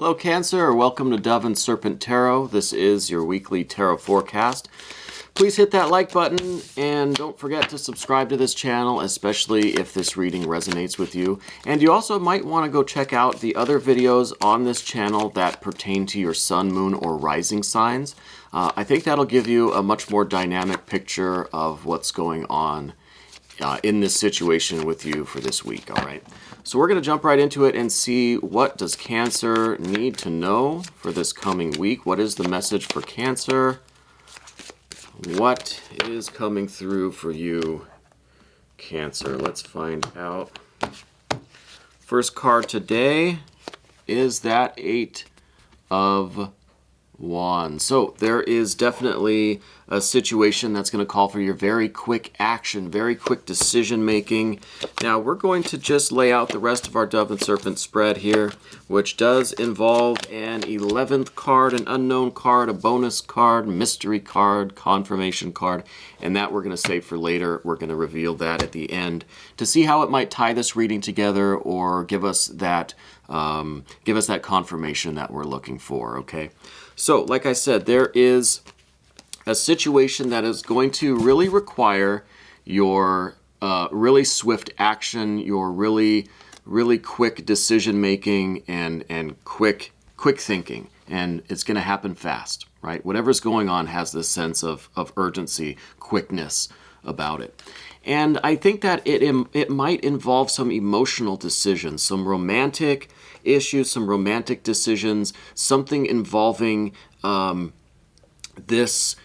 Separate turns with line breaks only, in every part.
Hello Cancer, welcome to Dove and Serpent Tarot. This is your weekly tarot forecast. Please hit that like button and don't forget to subscribe to this channel, especially if this reading resonates with you. And you also might want to go check out the other videos on this channel that pertain to your sun, moon, or rising signs. I think that'll give you a much more dynamic picture of what's going on in this situation with you for this week, all right? So we're going to jump right into it and see what does Cancer need to know for this coming week. What is the message for Cancer? What is coming through for you, Cancer? Let's find out. First card today is that Eight of Wands. So there is definitely a situation that's going to call for your very quick action, very quick decision making. Now we're going to just lay out the rest of our Dove and Serpent spread here, which does involve an 11th card, an unknown card, a bonus card, mystery card, confirmation card, and that we're going to save for later. We're going to reveal that at the end to see how it might tie this reading together or give us that confirmation that we're looking for, okay? So, like I said, there is a situation that is going to really require your really swift action, your really quick decision making, and quick thinking, and it's going to happen fast, right? Whatever's going on has this sense of urgency, quickness about it. And I think that it might involve some emotional decisions, some romantic issues, some romantic decisions, something involving this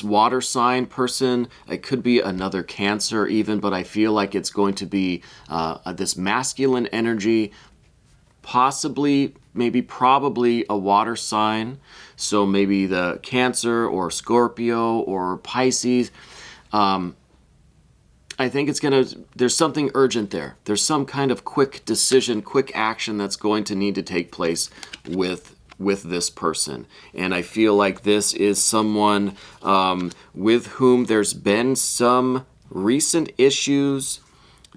water sign person. It could be another Cancer even, but I feel like it's going to be this masculine energy, possibly, maybe, probably a water sign. So maybe the Cancer or Scorpio or Pisces. I think there's something urgent there. There's some kind of quick decision, quick action that's going to need to take place with this person. And I feel like this is someone with whom there's been some recent issues,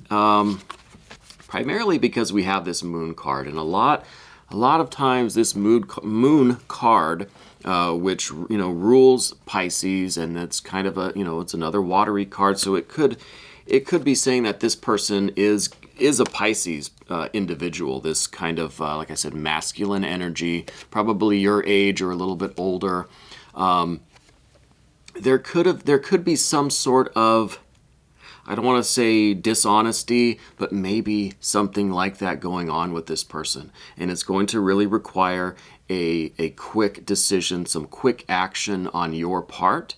primarily because we have this moon card. And a lot of times this moon card, which, rules Pisces, and it's kind of it's another watery card. So it could be saying that this person is a Pisces individual, this kind of, like I said, masculine energy, probably your age or a little bit older. There could be some sort of, I don't want to say dishonesty, but maybe something like that going on with this person. And it's going to really require a quick decision, some quick action on your part.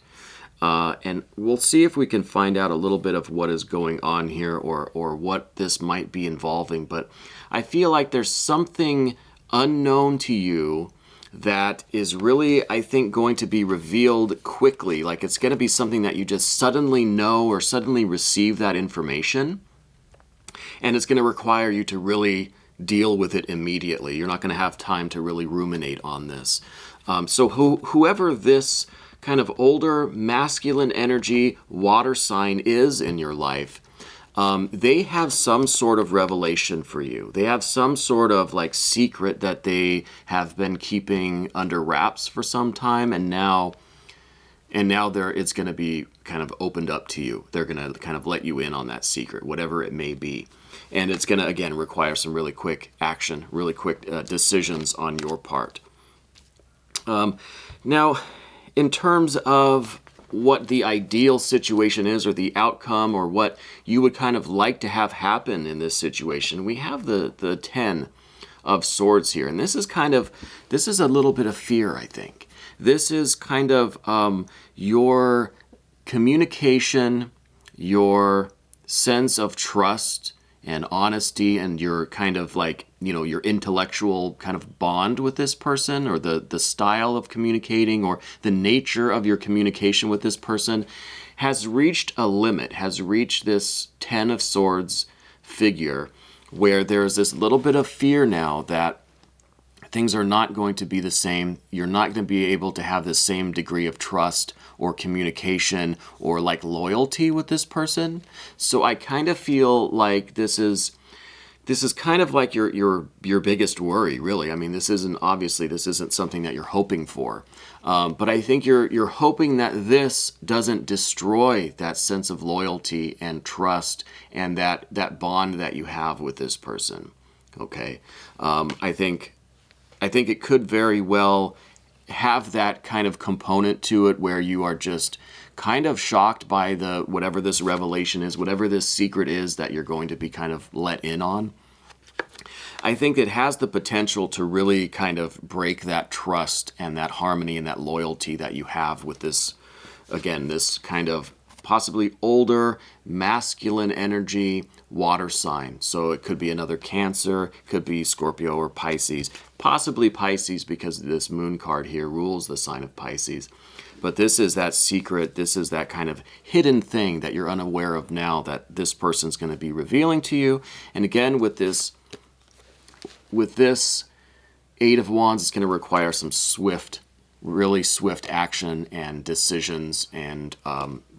And we'll see if we can find out a little bit of what is going on here or what this might be involving. But I feel like there's something unknown to you that is really, I think, going to be revealed quickly. Like it's going to be something that you just suddenly know or suddenly receive that information. And it's going to require you to really deal with it immediately. You're not going to have time to really ruminate on this. So whoever this kind of older masculine energy water sign is in your life, they have some sort of revelation for you. They have some sort of like secret that they have been keeping under wraps for some time, and now it's going to be kind of opened up to you. They're going to kind of let you in on that secret, whatever it may be. And it's going to, again, require some really quick action, really quick decisions on your part. Now, in terms of what the ideal situation is or the outcome or what you would kind of like to have happen in this situation, we have the 10 of Swords here. And this is a little bit of fear, I think. This is kind of your communication, your sense of trust and honesty, and your kind of like, your intellectual kind of bond with this person, or the style of communicating or the nature of your communication with this person has reached a limit, has reached this 10 of Swords figure where there's this little bit of fear now that things are not going to be the same. You're not going to be able to have the same degree of trust or communication or like loyalty with this person. So I kind of feel like this is this is kind of like your biggest worry, really. I mean, this isn't something that you're hoping for, but I think you're hoping that this doesn't destroy that sense of loyalty and trust and that bond that you have with this person. Okay, I think it could very well have that kind of component to it where you are just kind of shocked by the whatever this revelation is, whatever this secret is that you're going to be kind of let in on. I think it has the potential to really kind of break that trust and that harmony and that loyalty that you have with this, again, this kind of possibly older masculine energy water sign. So it could be another Cancer, could be Scorpio or Pisces, possibly Pisces because this moon card here rules the sign of Pisces. But this is that secret, this is that kind of hidden thing that you're unaware of now that this person's going to be revealing to you. And again, with this Eight of Wands, it's going to require some really swift action and decisions and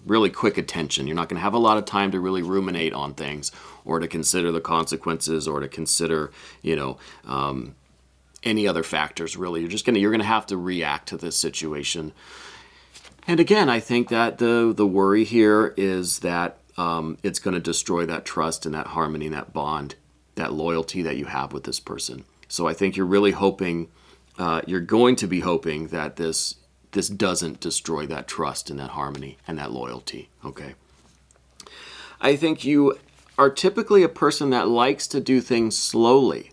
really quick attention. You're not going to have a lot of time to really ruminate on things or to consider the consequences or to consider, any other factors, really. You're going to have to react to this situation. And again, I think that the worry here is that it's going to destroy that trust and that harmony and that bond, that loyalty that you have with this person. So I think you're really hoping, you're going to be hoping that this doesn't destroy that trust and that harmony and that loyalty, okay? I think you are typically a person that likes to do things slowly.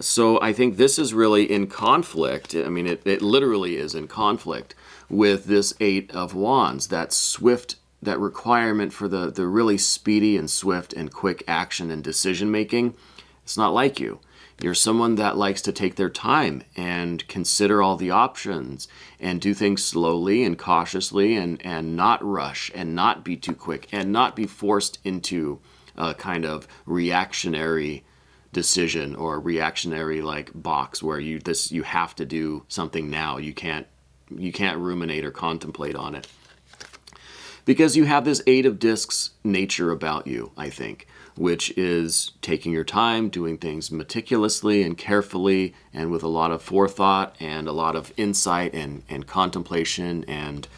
So I think this is really in conflict. I mean, it literally is in conflict with this Eight of Wands, that requirement for the really speedy and swift and quick action and decision making. It's not like you. You're someone that likes to take their time and consider all the options and do things slowly and cautiously and not rush and not be too quick and not be forced into a kind of reactionary decision or reactionary like box where you have to do something now. You can't ruminate or contemplate on it. Because you have this Eight of Discs nature about you, I think, which is taking your time, doing things meticulously and carefully and with a lot of forethought and a lot of insight and contemplation and,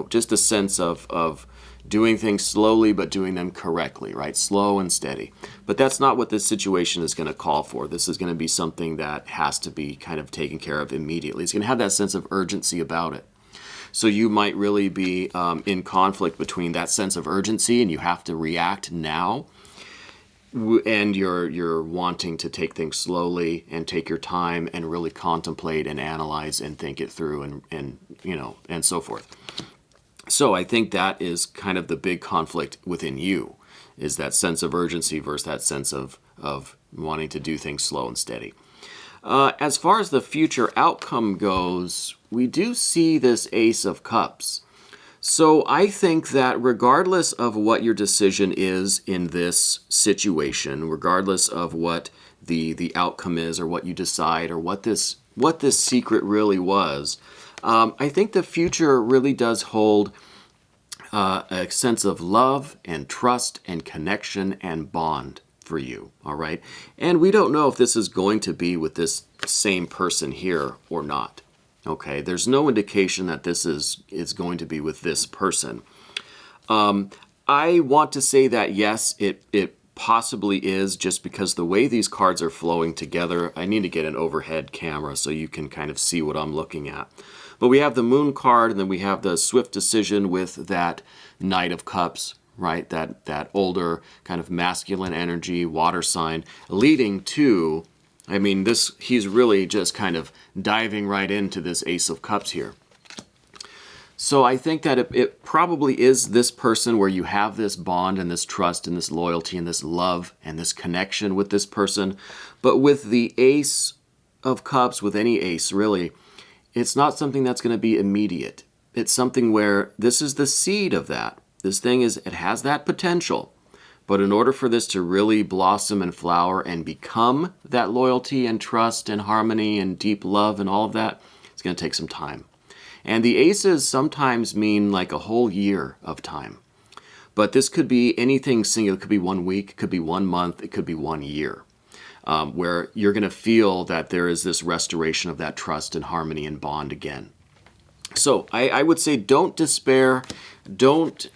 just a sense of doing things slowly but doing them correctly, right? Slow and steady. But that's not what this situation is going to call for. This is going to be something that has to be kind of taken care of immediately. It's going to have that sense of urgency about it. So you might really be in conflict between that sense of urgency and you have to react now, and you're wanting to take things slowly and take your time and really contemplate and analyze and think it through and so forth. So I think that is kind of the big conflict within you, is that sense of urgency versus that sense of wanting to do things slow and steady. As far as the future outcome goes, we do see this Ace of Cups. So I think that regardless of what your decision is in this situation, regardless of what the outcome is or what you decide or what this secret really was, I think the future really does hold a sense of love and trust and connection and bond for you, all right? And we don't know if this is going to be with this same person here or not, okay? There's no indication that this is going to be with this person. I want to say that yes, it possibly is, just because the way these cards are flowing together. I need to get an overhead camera so you can kind of see what I'm looking at. But we have the Moon card, and then we have the swift decision with that Knight of Cups, right? That older kind of masculine energy, water sign, leading to, he's really just kind of diving right into this Ace of Cups here. So I think that it probably is this person where you have this bond and this trust and this loyalty and this love and this connection with this person. But with the Ace of Cups, with any ace really, it's not something that's going to be immediate. It's something where this is the seed of that. This thing it has that potential. But in order for this to really blossom and flower and become that loyalty and trust and harmony and deep love and all of that, it's going to take some time. And the aces sometimes mean like a whole year of time. But this could be anything single. It could be 1 week, it could be 1 month, it could be 1 year, where you're going to feel that there is this restoration of that trust and harmony and bond again. So I would say don't despair. Don't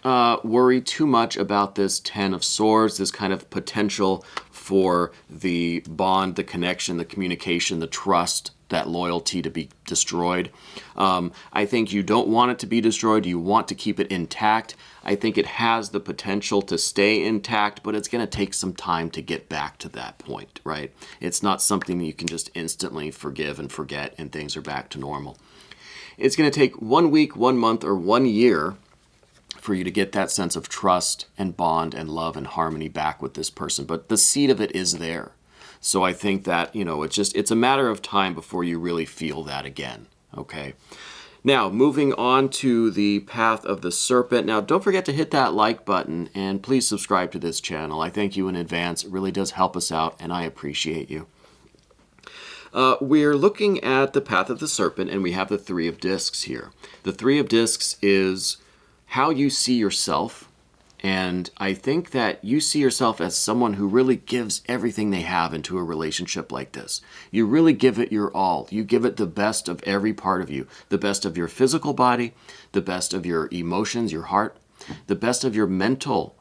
worry too much about this Ten of Swords, this kind of potential for the bond, the connection, the communication, the trust, that loyalty to be destroyed. I think you don't want it to be destroyed. You want to keep it intact. I think it has the potential to stay intact, but it's going to take some time to get back to that point, right? It's not something that you can just instantly forgive and forget and things are back to normal. It's going to take 1 week, 1 month, or 1 year for you to get that sense of trust and bond and love and harmony back with this person. But the seed of it is there. So I think that, it's a matter of time before you really feel that again. Okay. Now, moving on to the path of the serpent. Now, don't forget to hit that like button and please subscribe to this channel. I thank you in advance. It really does help us out and I appreciate you. We're looking at the path of the serpent and we have the Three of Discs here. The Three of Discs is how you see yourself. And I think that you see yourself as someone who really gives everything they have into a relationship like this. You really give it your all. You give it the best of every part of you. The best of your physical body, the best of your emotions, your heart, the best of your mental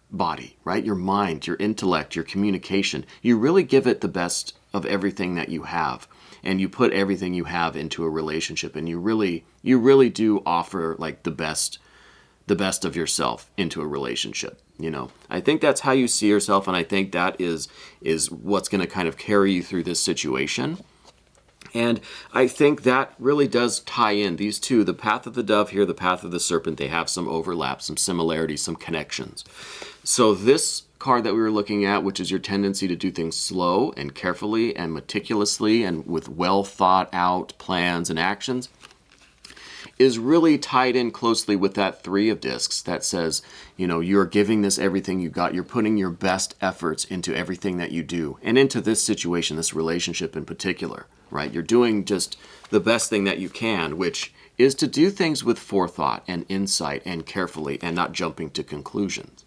body, right? Your mind, your intellect, your communication. You really give it the best of everything that you have. And you put everything you have into a relationship. And you really do offer like the best of yourself into a relationship. I think that's how you see yourself, and I think that is what's going to kind of carry you through this situation. And I think that really does tie in these two, the path of the dove here, the path of the serpent. They have some overlap, some similarities, some connections. So this card that we were looking at, which is your tendency to do things slow and carefully and meticulously and with well thought out plans and actions, is really tied in closely with that Three of Discs that says, you're giving this everything you got. You're putting your best efforts into everything that you do and into this situation, this relationship in particular, right? You're doing just the best thing that you can, which is to do things with forethought and insight and carefully and not jumping to conclusions.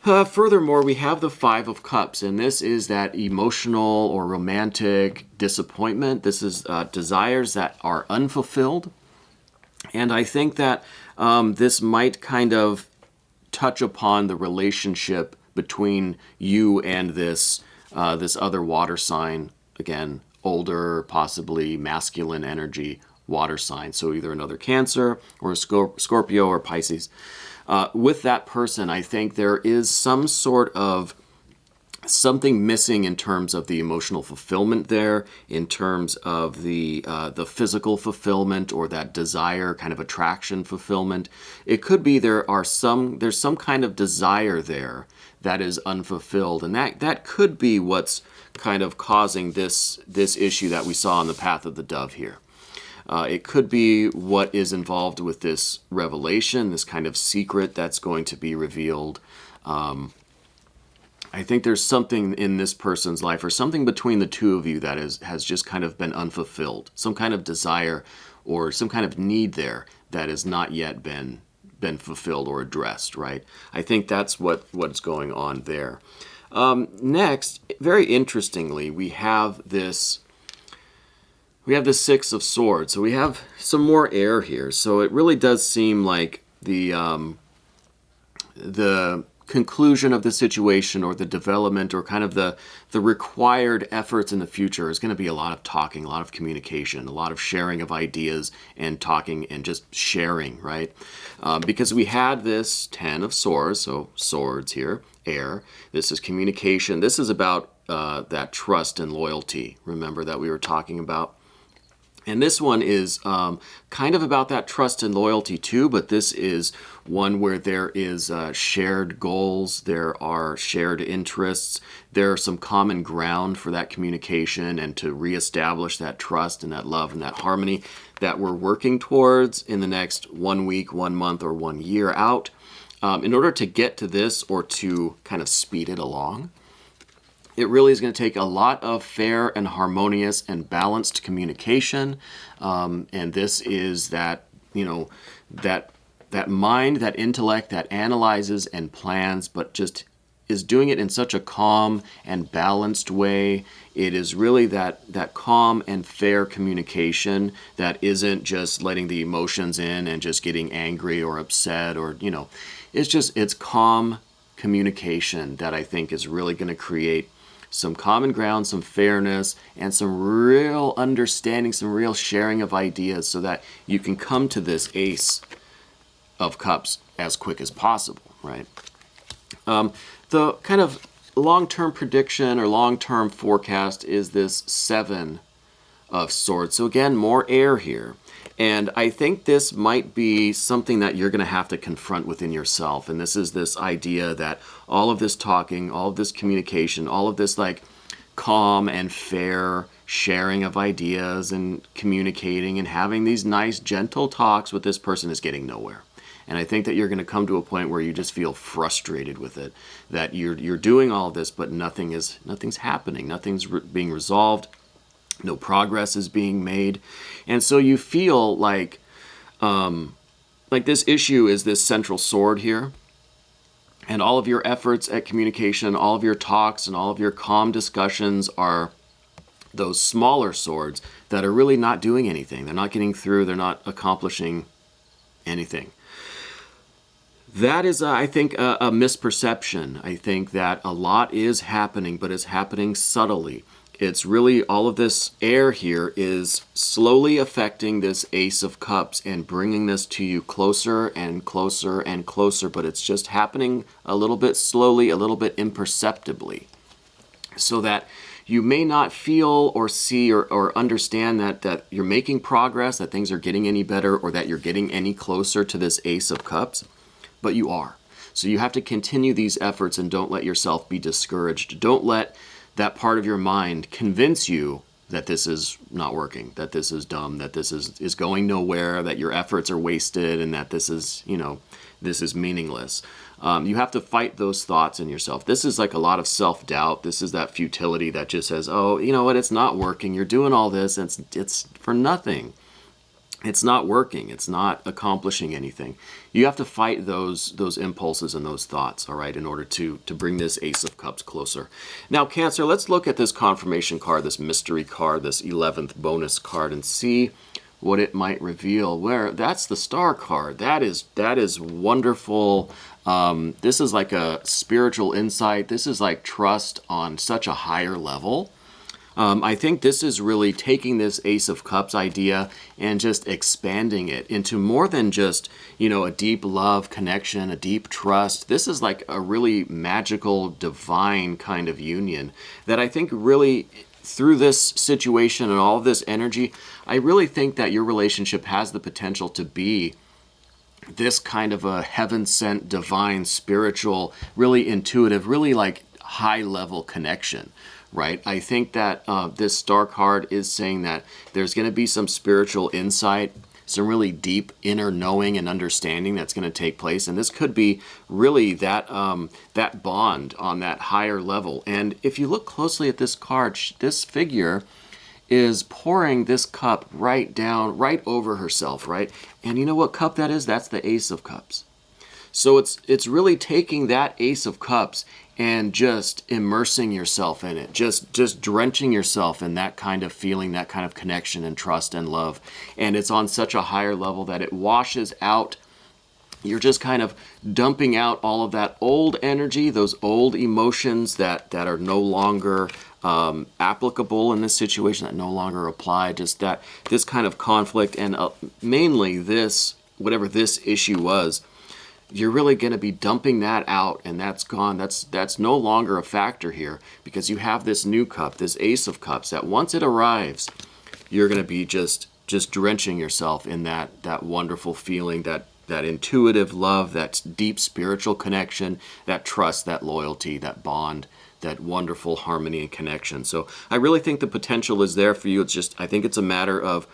Furthermore, we have the Five of Cups, and this is that emotional or romantic disappointment. This is desires that are unfulfilled. And I think that this might kind of touch upon the relationship between you and this other water sign. Again, older, possibly masculine energy water sign. So either another Cancer or a Scorpio or Pisces. With that person, I think there is some sort of something missing in terms of the emotional fulfillment there, in terms of the physical fulfillment or that desire, kind of attraction fulfillment. It could be there's some kind of desire there that is unfulfilled, and that could be what's kind of causing this issue that we saw on the path of the dove here. It could be what is involved with this revelation, this kind of secret that's going to be revealed. I think there's something in this person's life or something between the two of you that has just kind of been unfulfilled. Some kind of desire or some kind of need there that has not yet been fulfilled or addressed, right? I think that's what's going on there. Next, very interestingly, we have the Six of Swords. So we have some more air here. So it really does seem like the conclusion of the situation or the development or kind of the required efforts in the future is going to be a lot of talking, a lot of communication, a lot of sharing of ideas and talking and just sharing, right? Because we had this Ten of Swords, so swords here, air. This is communication. This is about that trust and loyalty, remember, that we were talking about. And this one is kind of about that trust and loyalty too, but this is one where there is shared goals, there are shared interests, there are some common ground for that communication and to reestablish that trust and that love and that harmony that we're working towards in the next 1 week, 1 month, or 1 year out. In order to get to this or to kind of speed it along, it really is going to take a lot of fair and harmonious and balanced communication. And this is that, that that mind, that intellect that analyzes and plans, but just is doing it in such a calm and balanced way. It is really that calm and fair communication that isn't just letting the emotions in and just getting angry or upset, or, it's calm communication that I think is really going to create some common ground, some fairness, and some real understanding, some real sharing of ideas, so that you can come to this Ace of Cups as quick as possible, right? The kind of long-term prediction or long-term forecast is this Seven of Swords. So again, more air here. And I think this might be something that you're going to have to confront within yourself. And this is this idea that all of this talking, all of this communication, all of this like calm and fair sharing of ideas and communicating and having these nice, gentle talks with this person is getting nowhere. And I think that you're going to come to a point where you just feel frustrated with it, that you're doing all of this, but nothing's happening, nothing's being resolved, no progress is being made, and so you feel like this issue is this central sword here, and all of your efforts at communication, all of your talks, and all of your calm discussions are those smaller swords that are really not doing anything. They're not getting through. They're not accomplishing anything. That is, I think, a misperception. I think that a lot is happening, but it's happening subtly. It's really all of this air here is slowly affecting this Ace of Cups and bringing this to you closer and closer and closer, but it's just happening a little bit slowly, a little bit imperceptibly, so that you may not feel or see or understand that you're making progress, that things are getting any better, or that you're getting any closer to this Ace of Cups. But you are. So you have to continue these efforts and don't let yourself be discouraged. Don't let that part of your mind convince you that this is not working, that this is dumb, that this is going nowhere, that your efforts are wasted, and that this is meaningless. You have to fight those thoughts in yourself. This is like a lot of self-doubt. This is that futility that just says, oh, you know what, it's not working. You're doing all this, and it's for nothing. It's not working. It's not accomplishing anything. You have to fight those impulses and those thoughts, all right, in order to bring this Ace of Cups closer. Now, Cancer, let's look at this confirmation card, this mystery card, this 11th bonus card, and see what it might reveal. Where that's the Star card. That is wonderful. This is like a spiritual insight. This is like trust on such a higher level. I think this is really taking this Ace of Cups idea and just expanding it into more than just, a deep love connection, a deep trust. This is like a really magical, divine kind of union that I think really, through this situation and all of this energy, I really think that your relationship has the potential to be this kind of a heaven-sent, divine, spiritual, really intuitive, really like high-level connection. Right? I think that this Star card is saying that there's going to be some spiritual insight, some really deep inner knowing and understanding that's going to take place. And this could be really that bond on that higher level. And if you look closely at this card, this figure is pouring this cup right down, right over herself, right? And you know what cup that is? That's the Ace of Cups. So it's really taking that Ace of Cups and just immersing yourself in it, just drenching yourself in that kind of feeling, that kind of connection and trust and love. And it's on such a higher level that it washes out. You're just kind of dumping out all of that old energy, those old emotions that are no longer applicable in this situation, that no longer apply, just that this kind of conflict, and mainly this, whatever this issue was, you're really going to be dumping that out, and that's gone. That's no longer a factor here, because you have this new cup, this Ace of Cups, that once it arrives, you're going to be just drenching yourself in that wonderful feeling, that intuitive love, that deep spiritual connection, that trust, that loyalty, that bond, that wonderful harmony and connection. So I really think the potential is there for you. It's just, I think it's a matter of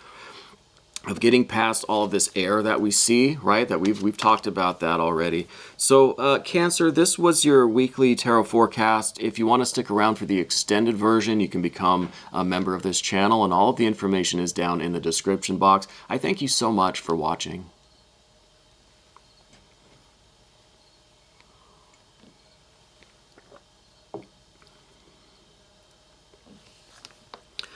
getting past all of this air that we see, right? That we've talked about that already. So Cancer, this was your weekly tarot forecast. If you want to stick around for the extended version, you can become a member of this channel, and all of the information is down in the description box. I thank you so much for watching.